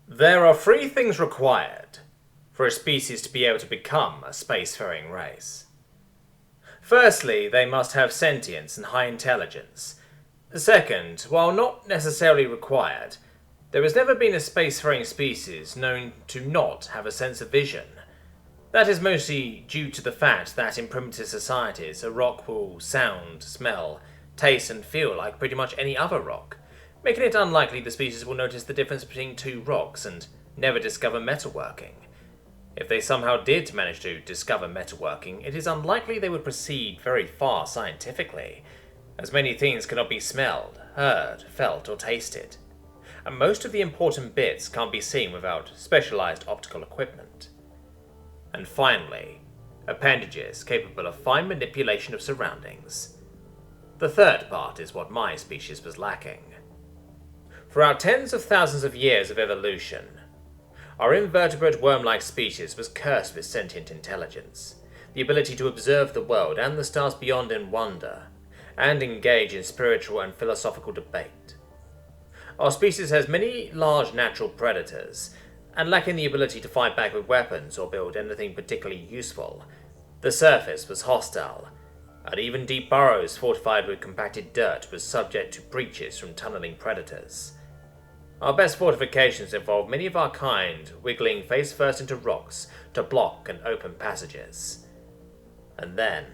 There are three things required for a species to be able to become a spacefaring race. Firstly, they must have sentience and high intelligence. Second, while not necessarily required, there has never been a spacefaring species known to not have a sense of vision. That is mostly due to the fact that in primitive societies, a rock will sound, smell, taste and feel like pretty much any other rock, making it unlikely the species will notice the difference between two rocks and never discover metalworking. If they somehow did manage to discover metalworking, it is unlikely they would proceed very far scientifically, as many things cannot be smelled, heard, felt or tasted, and most of the important bits can't be seen without specialized optical equipment. And finally, appendages capable of fine manipulation of surroundings. The third part is what my species was lacking. Throughout tens of thousands of years of evolution, our invertebrate worm-like species was cursed with sentient intelligence, the ability to observe the world and the stars beyond in wonder, and engage in spiritual and philosophical debate. Our species has many large natural predators, and lacking the ability to fight back with weapons or build anything particularly useful, the surface was hostile, and even deep burrows fortified with compacted dirt was subject to breaches from tunneling predators. Our best fortifications involve many of our kind wiggling face first into rocks to block and open passages. And then,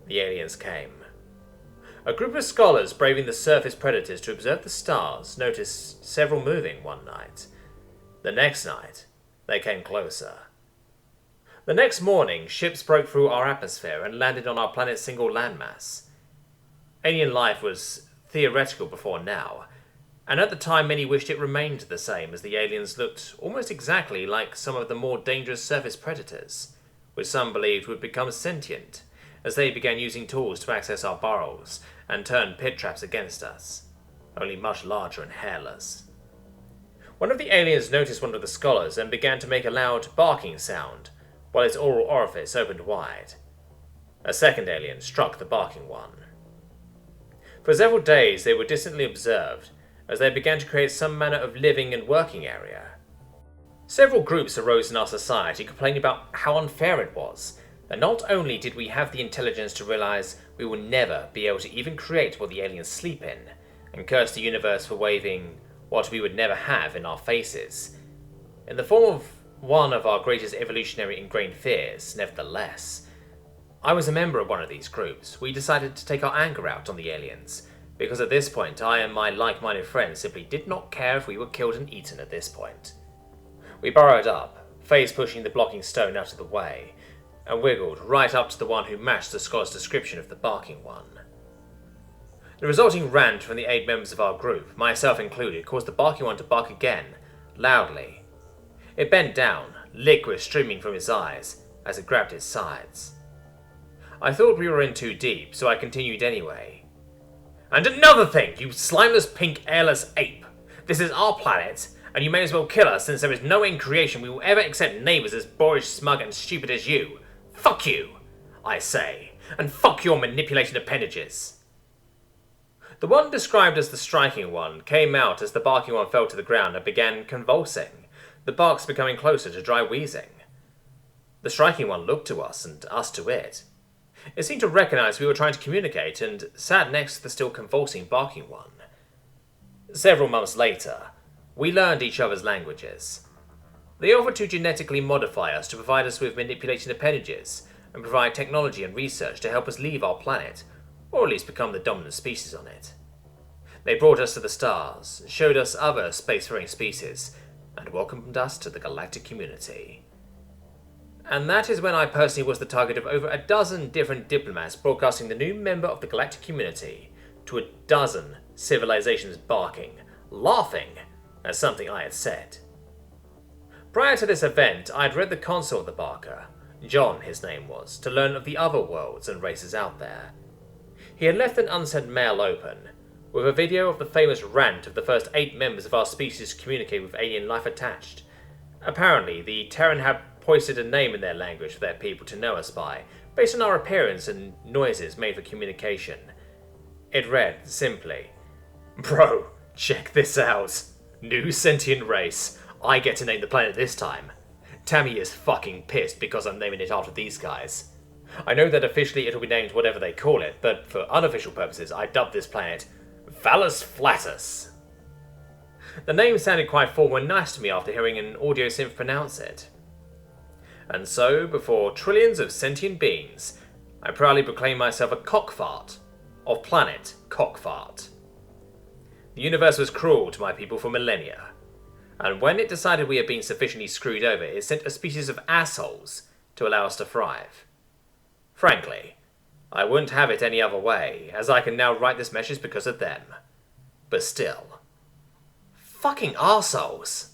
the aliens came. A group of scholars braving the surface predators to observe the stars noticed several moving one night. The next night, they came closer. The next morning, ships broke through our atmosphere and landed on our planet's single landmass. Alien life was theoretical before now, and at the time many wished it remained the same, as the aliens looked almost exactly like some of the more dangerous surface predators, which some believed would become sentient, as they began using tools to access our burrows and turn pit traps against us, only much larger and hairless. One of the aliens noticed one of the scholars and began to make a loud barking sound, while its oral orifice opened wide. A second alien struck the barking one. For several days they were distantly observed, as they began to create some manner of living and working area. Several groups arose in our society complaining about how unfair it was, that not only did we have the intelligence to realize we will never be able to even create what the aliens sleep in, and curse the universe for waving what we would never have in our faces, in the form of one of our greatest evolutionary ingrained fears, nevertheless. I was a member of one of these groups. We decided to take our anger out on the aliens, because at this point I and my like-minded friends simply did not care if we were killed and eaten at this point. We burrowed up, face pushing the blocking stone out of the way, and wiggled right up to the one who matched the scholar's description of the barking one. The resulting rant from the 8 members of our group, myself included, caused the barking one to bark again, loudly. It bent down, liquid streaming from his eyes, as it grabbed his sides. I thought we were in too deep, so I continued anyway. "And another thing, you slimeless pink airless ape! This is our planet, and you may as well kill us, since there is no way in creation we will ever accept neighbours as boorish, smug and stupid as you. Fuck you, I say, and fuck your manipulated appendages." The one described as the striking one came out as the barking one fell to the ground and began convulsing, the barks becoming closer to dry wheezing. The striking one looked to us and us to it. It seemed to recognize we were trying to communicate and sat next to the still convulsing barking one. Several months later, we learned each other's languages. They offered to genetically modify us to provide us with manipulating appendages and provide technology and research to help us leave our planet, or at least become the dominant species on it. They brought us to the stars, showed us other spacefaring species, and welcomed us to the galactic community. And that is when I personally was the target of over a dozen different diplomats broadcasting the new member of the galactic community to a dozen civilizations barking, laughing at something I had said. Prior to this event, I had read the console of the barker, John his name was, to learn of the other worlds and races out there. He had left an unsent mail open, with a video of the famous rant of the first 8 members of our species to communicate with alien life attached. Apparently, the Terran had hoisted a name in their language for their people to know us by, based on our appearance and noises made for communication. It read, simply, "Bro, check this out. New sentient race. I get to name the planet this time. Tammy is fucking pissed because I'm naming it after these guys. I know that officially it'll be named whatever they call it, but for unofficial purposes, I dubbed this planet Phallus Flatus. The name sounded quite formal and nice to me after hearing an audio synth pronounce it. And so, before trillions of sentient beings, I proudly proclaim myself a cockfart of planet Cockfart. The universe was cruel to my people for millennia, and when it decided we had been sufficiently screwed over, it sent a species of assholes to allow us to thrive. Frankly, I wouldn't have it any other way, as I can now write this message because of them. But still, fucking arseholes.